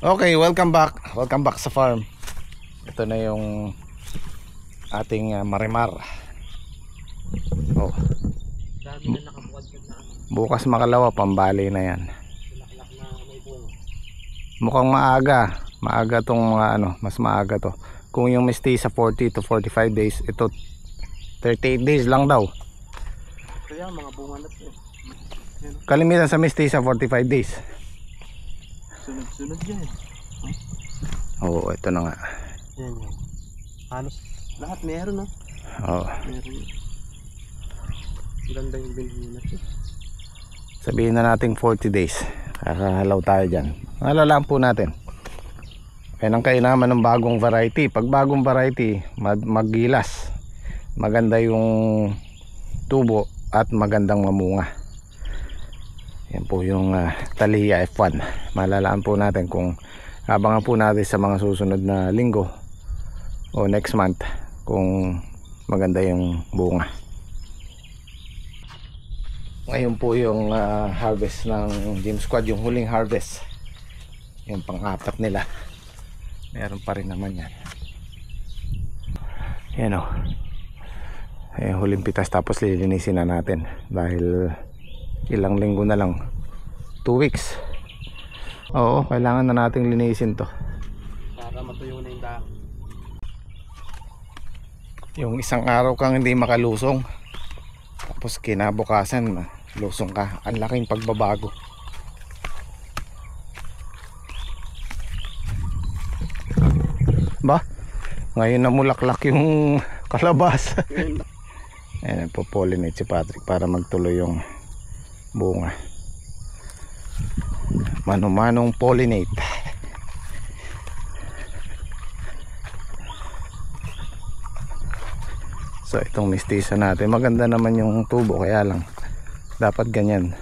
Okay, welcome back. Welcome back sa farm. Ito na yung ating marimar. Oh. Dami na nakabukad na ano. Bukas makalawa, pambali na yan. Laklak na may bunga. Mukhang maaga. Maaga tong mga ano, mas maaga to. Kung yung mestiza 40 to 45 days, ito 38 days lang daw. Kaya mga bunga na to. Kalimitan sa mestiza 45 days. Sunod-sunod yan. Oo, ito na nga. Yan yan. Halos lahat meron, no? Oo. Meron. Ganda yung binhi na to. Sabihin na natin 40 days. Kakahalaw tayo dyan. Alalaan po natin. Yan ang kainaman ng bagong variety. Pag bagong variety, maggilas. Maganda yung tubo at magandang mamunga. Yan po yung Thalia F1. Malalaan po natin kung abangan po natin sa mga susunod na linggo o next month kung maganda yung bunga. Ngayon po yung harvest ng Gym Squad, yung huling harvest. Yung pang-apat nila. Meron pa rin naman yan. Yan o. Yung huling pitas, tapos lilinisin na natin dahil ilang linggo na lang, 2 weeks. Oo, kailangan na nating linisin to Para matuyo na yung dahon. yung isang araw kang hindi makalusong, tapos kinabukasan lusong ka. Ang laking pagbabago. Ba? Ngayon namulaklak yung kalabasa. Ayan, po-pollinate si Patrick para magtuloy yung bunga. Mano-manong pollinate. So itong mestiza natin, maganda naman yung tubo, kaya lang dapat ganyan.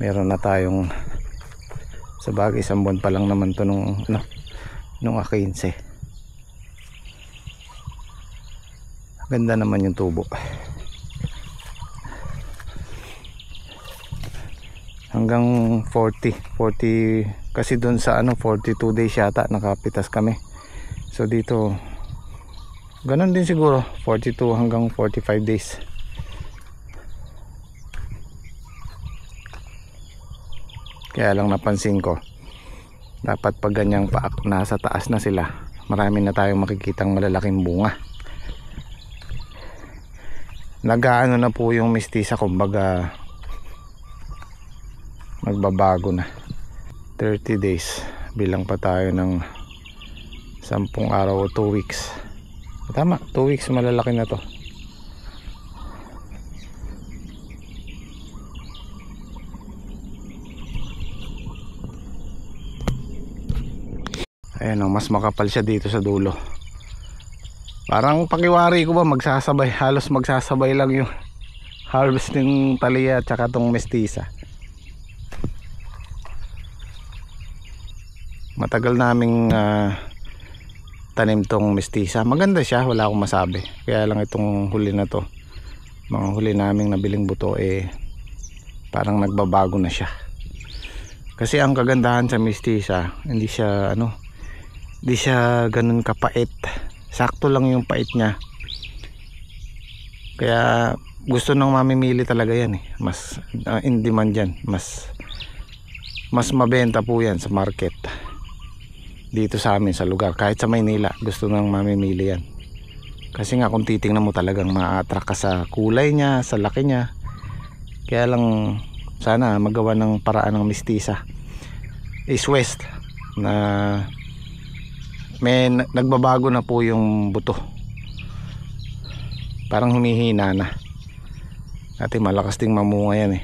Meron na tayong, sa bagay isang buwan pa lang naman to nung 15. Ganda naman yung tubo. Hanggang 40 kasi doon sa 42 days yata nakapitas kami. So dito ganun din siguro, 42 hanggang 45 days. Kaya lang napansin ko, dapat pag ganyang paak nasa taas na sila, marami na tayong makikitang malalaking bunga. Nagaano na po yung mestiza, kumbaga magbabago na. 30 days, bilang pa tayo ng 10 araw o 2 weeks. Tama, 2 weeks malalaki na to. Ayan o, mas makapal siya dito sa dulo. Parang pakiwari ko ba magsasabay, halos magsasabay lang yung harvest ng Thalia at saka tong mestiza. Matagal naming tanim tong mestiza. Maganda siya, wala akong masabi. Kaya lang itong huli na to, mga huli naming nabiling buto, parang nagbabago na siya. Kasi ang kagandahan sa mestiza, hindi siya ganun kapait. Sakto lang yung pait niya. Kaya gusto nang mamimili talaga yan Mas in demand yan. Mas mabenta po yan sa market. Dito sa amin sa lugar, kahit sa Maynila, gusto nang mamimili yan. Kasi nga kung titingnan mo, talagang ma-attract ka sa kulay niya, sa laki niya. Kaya lang sana magawa ng paraan ng mestiza East West na may nagbabago na po yung buto. Parang humihina na. Dati malakas ding mamunga yan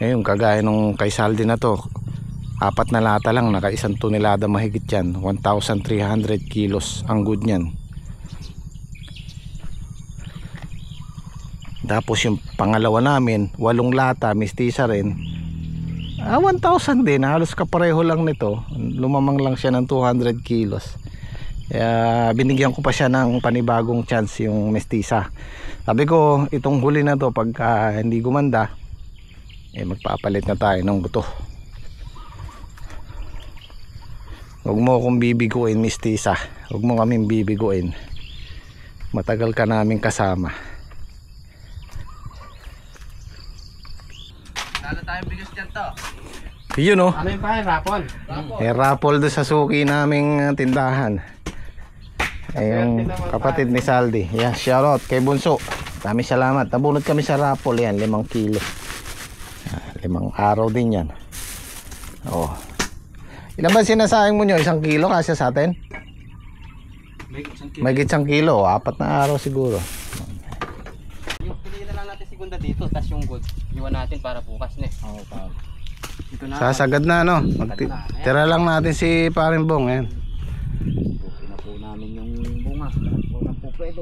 Ngayon kagaya nung kay Saldi na to, 4 na lata lang, naka 1 tonelada mahigit yan, 1,300 kilos ang good nyan. Tapos yung pangalawa namin, 8 lata, mestiza rin, 1,000 din, halos kapareho lang nito. Lumamang lang siya ng 200 kilos. Kaya binigyan ko pa siya ng panibagong chance yung mestiza. Sabi ko, itong huli na to, pagka hindi gumanda, magpapalit na tayo ng buto. Huwag mo akong bibiguin, mistisa. Huwag mo kaming bibiguin. Matagal ka namin kasama. Lalo tayong bigas dyan to. Yun oh. Ano yung pa, rapol? Raffle doon sa suki naming tindahan. Yung kapatid ni Saldi. Yan, shoutout kay Bunso. Dami salamat. Nabunod kami sa raffle yan, 5 kilo. 5 araw din yan. Oh. Ilan ba sinasayang mo nyo? 1 kilo kasi sa atin? May 1 kilo. 4 na araw siguro. Yung piliin na lang natin segunda dito, tas yung gold. Iwan natin para bukas na eh. Oo, ito na. Sasagad na no. Tira lang natin si Paring Bong. Ayan. Bukin na po namin yung bunga. Bunga po pwede.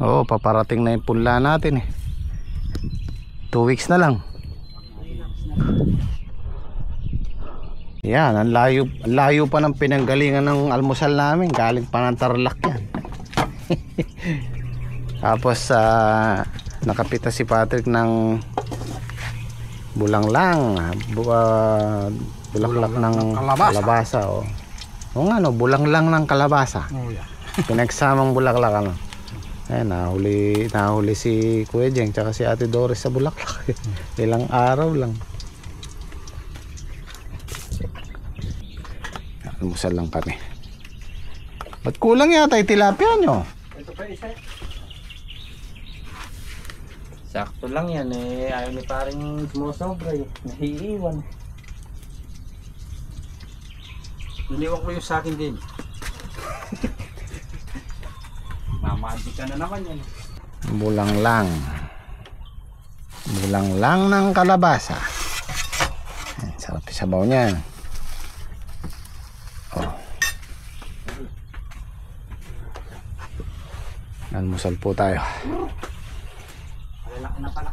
Oo, paparating na yung punla natin eh. 2 weeks na lang. Yan, ang layo pa ng pinanggalingan ng almusal namin. Galing pa ng Tarlac yan. Tapos nakapita si Patrick ng bulanglang, bulaklak ng kalabasa. O nga no, bulanglang ng kalabasa. Oh, yeah. Pinagsamang bulaklak ano. Ayan, nahuli si Kuya Jeng tsaka si Ate Doris sa bulaklak. Ilang araw lang. Almusal lang kami. Ba't kulang yata yung tilapia nyo? Ito pa isa. Sakto lang yan eh. Ayaw ni paring sumusobra eh. Nahiiwan. Iniwan ko yung sa akin din. Mamagic ka na naman yan. Bulanglang. Bulanglang ng kalabasa. Ayan, sarap yung sabaw niya. Oh. Almusal po tayo. Malaki na pala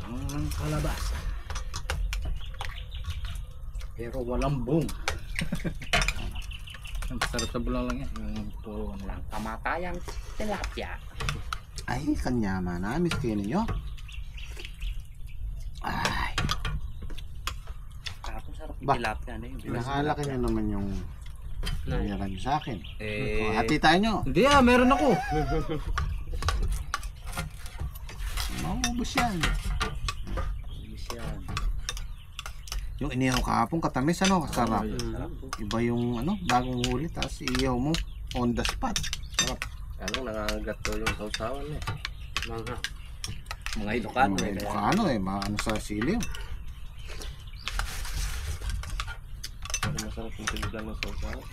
ang kalabasa. Pero walang boom. Ang sarap sa bulang lang yan. Yung puro lang kamatayang tilapia. Ay, kanyama na. Miss kayo ninyo. Ay. Ako sarap yung Bah, tilapia na yun. Pinakalaki nyo naman yung nangyara nyo sa akin. Hati tayo nyo. Hindi meron ako. Maubos yan. Ubus yan. Yung inihaw kahapon katamis ano, kasarap. Sarap po. Iba yung ano, bagong huli tapos iihaw mo on the spot. Sarap. Anong nangangagat to yung sausawan eh. Mga Ilocano eh. Ilocano eh, maano sa sili. Masarap yung tinigang ng sausawan.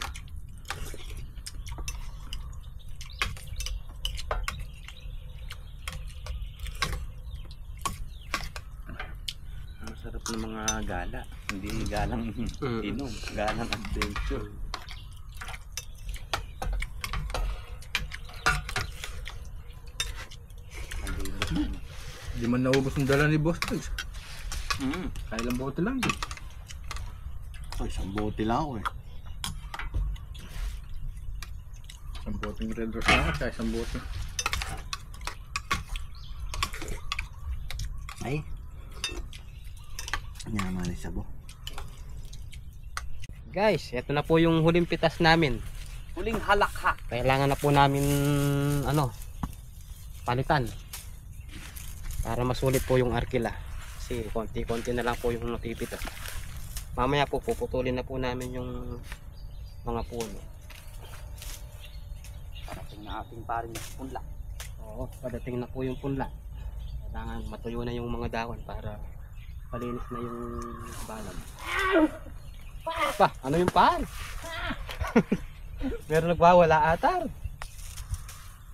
Masarap ng mga gala. Hindi galang inom, galang adventure. Hindi man naubos yung dala ni Boss Pigs. Mm. Kaya ilang bote lang din. Oh, isang bote lang ako eh. Isang boteng Red Rose lang at isang bote. Ay. Nyaman ni Sabo. Guys, ito na po yung huling pitas namin. Huling halakhak. Kailangan na po namin palitan. Para masulit po yung arkila. Kasi konti-konti na lang po yung napipitas. Mamaya po puputulin na po namin yung mga puno. Padating na ating paring punla. Oo, padating na po yung punla. Kailangan matuyo na yung mga dahon para palinis na yung balag. Pa, ano yung par? Meron nagwawala atar.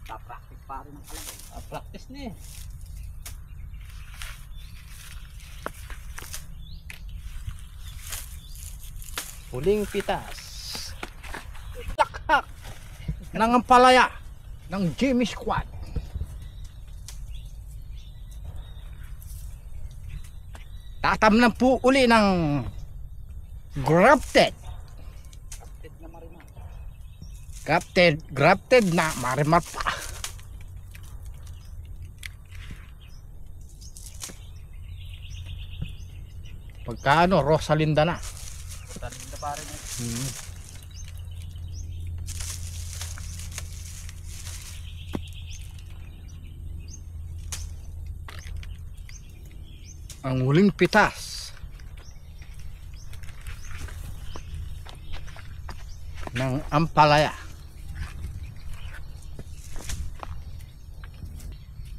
Pa-practice pa rin ang kalagay. Pa-practice na eh. Huling pitas. Takhak ng ampalaya ng Jimmy Squad. Tatamnan po uli ng grafted. Grafted na marimar pa. Pagka Rosalinda na. Rosalinda pa rin. Ang huling pitas ng ampalaya.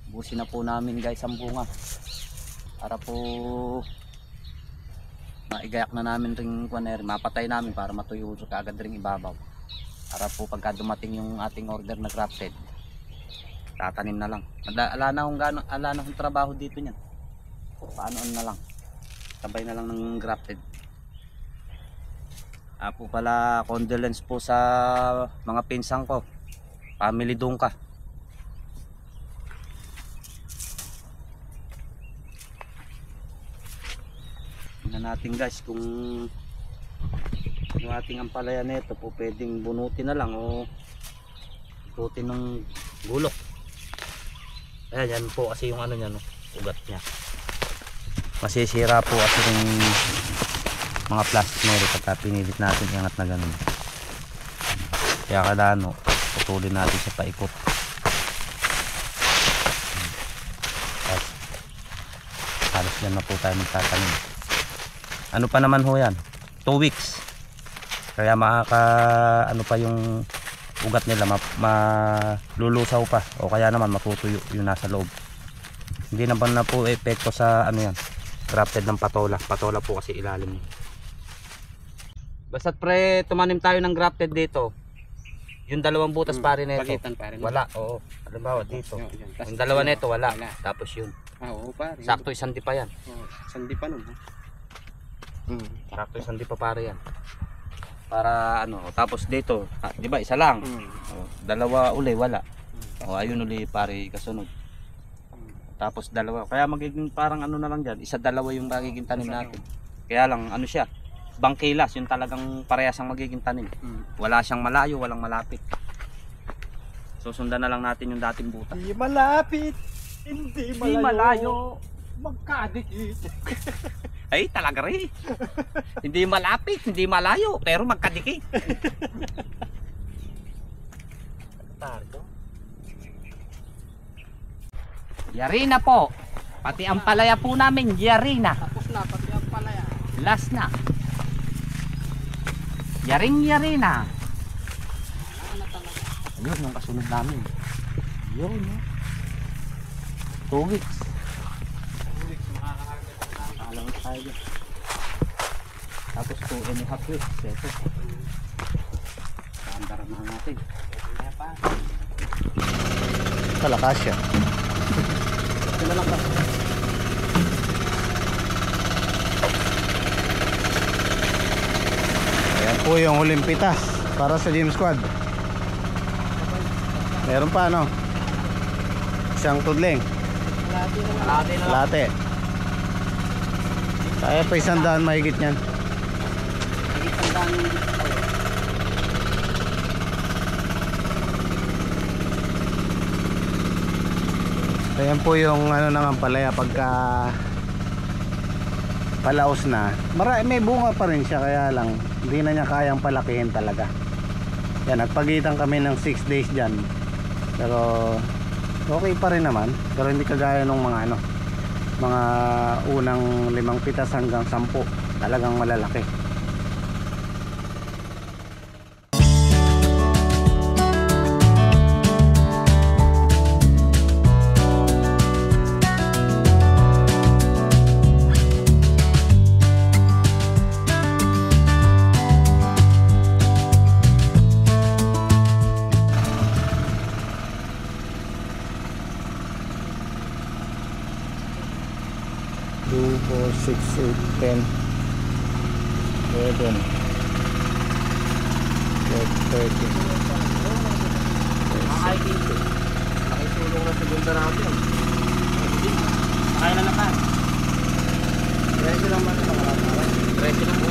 Busin na po namin guys ang bunga para po maigayak na namin ring kuwaner, mapatay namin para matuyo kaagad ring ibabaw. Para po pagka dumating yung ating order na grafted, tatanim na lang. Ala na akong trabaho dito niyan. Paano na lang. Sabay na lang ng grafted. Po pala, condolence po sa mga pinsang ko. Family Dungka. Tingnan natin guys kung yung ating ampalaya nito po pwedeng bunutin na lang o ikutin ng gulok. Ayan, yan po kasi yung ano niya, no? Ugat niya. Masisira po kasi yung mga plastic na rin pagka pinilit natin iangat na ganun. Kaya kada ano, putulin natin sa paikot. Halos yan na po tayo magtatanim. Ano pa naman ho yan? 2 weeks. Kaya ano pa yung ugat nila, malulusaw pa o kaya naman matutuyo yung nasa loob. Hindi naman na po epekto sa ano yan, grafted ng patola. Patola po kasi ilalim. Basta't pre, tumanim tayo ng grafted dito. Yung dalawang butas pare nito. Pagitan pare. Wala, oo. Halimbawa dito. Yung dalawa nito wala. Tapos yun. Oo pare. Sakto isang di pa yan. Sandi pa nun. Sakto isang di pa pare yan. Para ano, tapos dito, di ba isa lang? Dalawa uli wala. Ayun uli pare kasunod. Tapos dalawa. Kaya magiging parang ano na lang diyan, isa dalawa yung magiging tanim natin. Kaya lang ano siya, bangkilas, yung talagang parehas ang magiging tanim. Wala siyang malayo, walang malapit. Susundan na lang natin yung dating butas. Hindi malapit. Hindi malayo. Magkadikit. Ay, talaga rin. Hindi malapit, hindi malayo, pero magkadikit. Yari na po. Pati ang palaya po namin, yari na. Tapos na, pati ang palaya. Last na. Yaring-yari na. Ayun, yung kasunod namin. Yun, no? 2 weeks. 2 weeks, makakaagad na. Alam mo tayo. Tapos 2.5 weeks. Ito. Kaandaran na natin. Kaya pa. Kalakas yan. Ito na lang ba? Ayan po yung huling pitas para sa Gym Squad. Meron pa ano? Isang tudling. Kalate na lang. Late. Kaya pa 100 mahigit yan. Higit ang dami dito. Ayan po yung ano ng ampalaya pagka palaos na. May bunga pa rin siya, kaya lang hindi na niya kayang palakihin talaga. Yan, nagpagitan kami ng 6 days dyan. Pero okay pa rin naman. Pero hindi kagaya nung mga ano, mga unang 5 pitas hanggang 10. Talagang malalaki. Lupo 6, 8, 10, 11, 12, 13. Ay, dito. Nakitulong na segunda natin. Kaya na naman. 13 lang ba ito mga kapara? 13 lang po.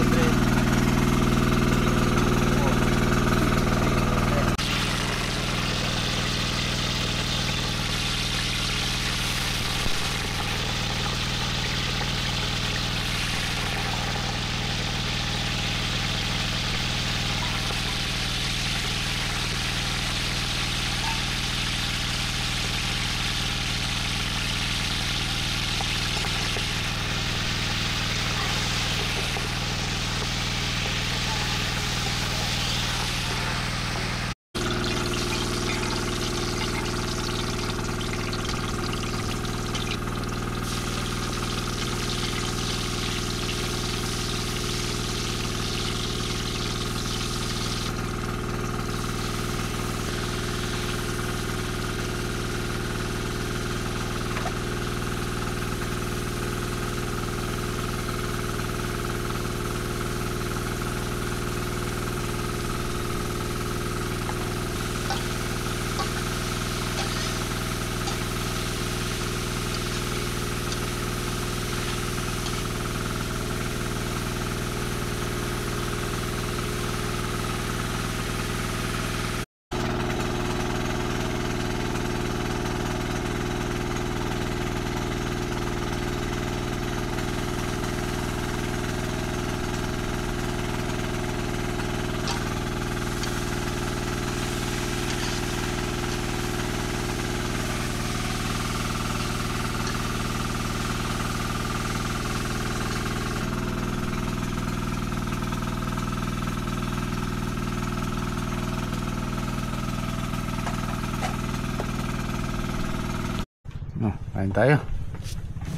Kain tayo.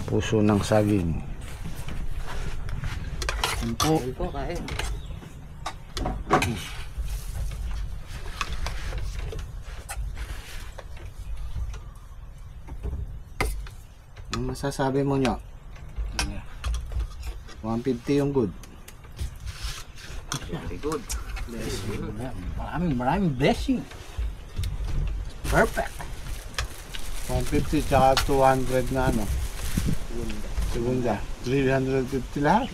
Puso ng saging. Po kain. Ano masasabi mo nyo? 150 yung good. Very good. Maraming blessing. Perfect. 150 tsaka 200 na ano. Segunda. 350 lahat.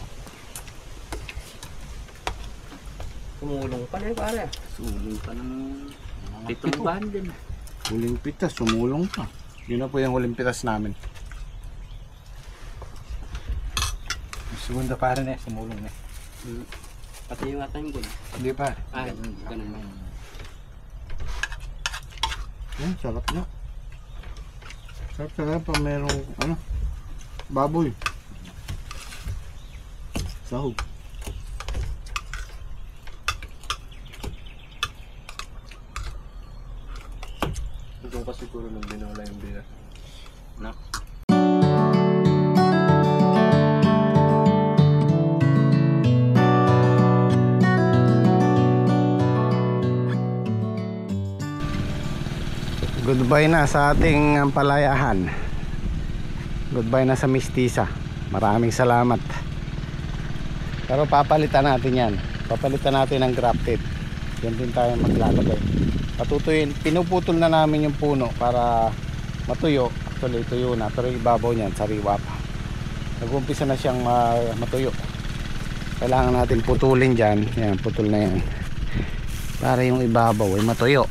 Tumulong pa na pare. Tumulong pa ng pitong bandin. Huling pitas, sumulong pa. Yun na po yung huling pitas namin. Segunda pa rin sumulong na. Pati yung ating good. Hindi pa. Ay, ganun lang. Yan, sarap na. Sarap talaga pa merong ano, baboy. Sahog. Ito pa siguro nung binola yung bira. Goodbye na sa ating palayahan. Goodbye na sa Mistisa. Maraming salamat. Pero papalitan natin yan. Papalitan natin ng grafted. Yan din tayo maglalagay. Patutuyin, pinuputol na namin yung puno para matuyo. Actually tuyo na, pero ibabaw niyan sariwa pa. Nag-umpisa na siyang matuyo. Kailangan natin putulin dyan. Yan, putol na yan para yung ibabaw ay matuyo.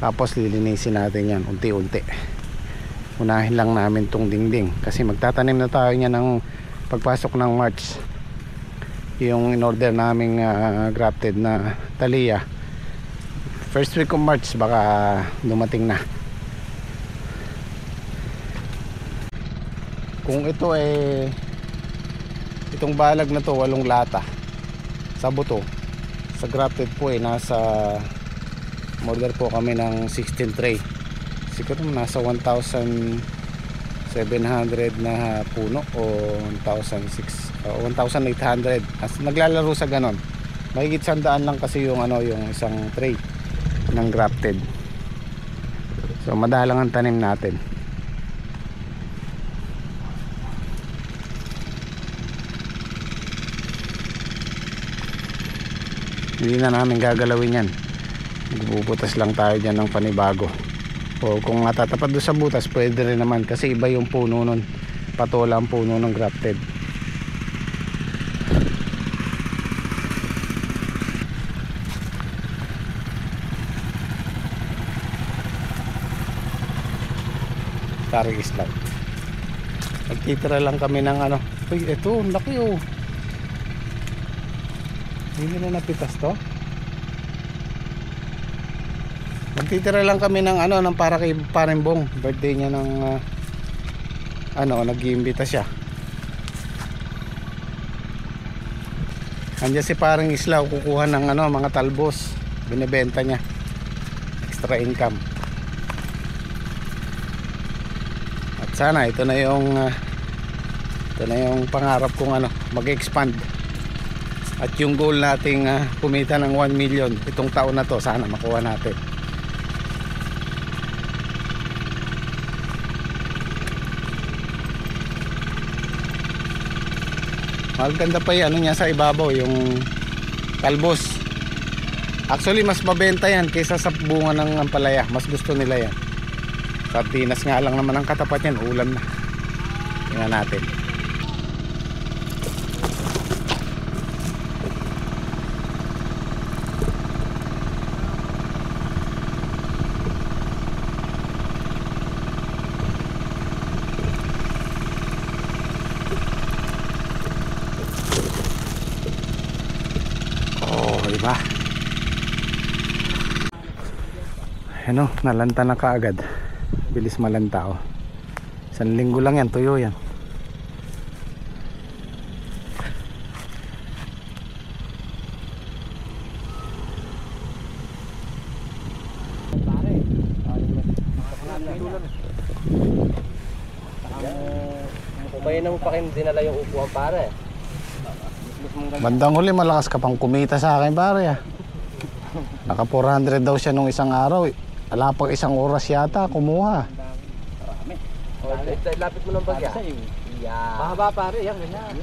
Tapos lilinisin natin yan unti-unti. Unahin lang namin tong dingding kasi magtatanim na tayo niya ng pagpasok ng March. Yung in-order naming grafted na Thalia, first week of March baka dumating na. Kung ito itong balag na to 8 lata sa buto, sa grafted po nasa order po kami ng 16 tray. Siguro nasa 1,700 na puno o 1,800. As naglalaro sa ganon. Mahigit 100 lang kasi yung yung isang tray ng grafted. So madalang ang tanim natin. Hindi na namin gagalawin yan. Magbubutas lang tayo dyan ng panibago. O kung matatapat doon sa butas, pwede rin naman kasi iba yung puno nun. Patola ang puno ng grafted. Tarik islam. Nagtitira lang kami ng uy, ito, laki oh. Hindi na napitas to. Nagtitira lang kami ng ng para kay Parimbong, birthday niya ng nag-iimbita siya. Andiyan si Paring Islaw kukuha ng mga talbos, binebenta niya, extra income. At sana ito na yung pangarap kong mag-expand. At yung goal nating kumita ng 1 million itong taon na to, sana makuha natin. Maganda pa yung niya sa ibabaw, yung talbos. Actually mas mabenta yan kaysa sa bunga ng ampalaya. Mas gusto nila yan. Sardinas nga lang naman ang katapat yan, ulam na. Tingnan natin. Diba? Nalanta na kaagad. Bilis malanta oh. 1 linggo lang yan, tuyo yan. Kanina mo pa kayo dinala yung upuan pare. Bandang huli malakas ka pang kumita sa akin pare ah. Naka 400 daw siya nung isang araw. Wala pag isang oras yata kumuha. Lapit mo ng bagya. Yeah. Mahaba pare, yan ganyan.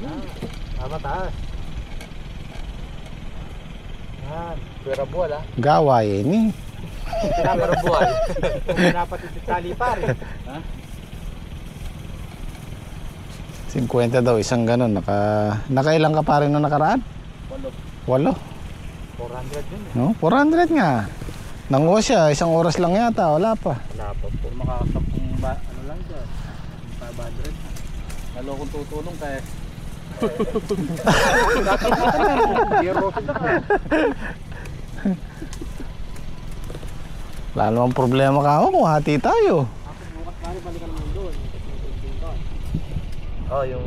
Mataas. Yan. Pera buwal ah. Gawa yun eh. Pera buwal. Dapat itali pare. 50 daw isang ganun. Nakailang ka pa rin na nakaraan? 8. 400 yun eh. No? 400 nga. Nanguha siya, isang oras lang yata, wala pa. Wala pa po. Makakasampung ano lang dyan. 500. Lalo kung tutulong kaya. Wala namang problema ka ako kung hati tayo. Bukas pare, balikan naman doon. Oh, yung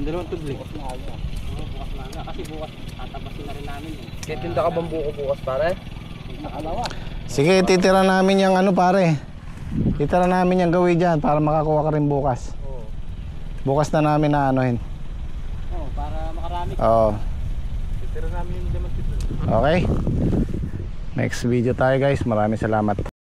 Dalawang tubli. Bukas na aga. Bukas na aga. Kasi bukas tatabasin na rin namin yun. titinda ka bang buko bukas pare? Nakalawa. Sige, titira namin yung ano pare. Titira namin yung gawin dyan para makakuha ka rin bukas. Oo. Bukas na namin na anuhin. Oo, para makarami. Oo. Titira namin yung limang tubli. Okay. Next video tayo guys. Maraming salamat.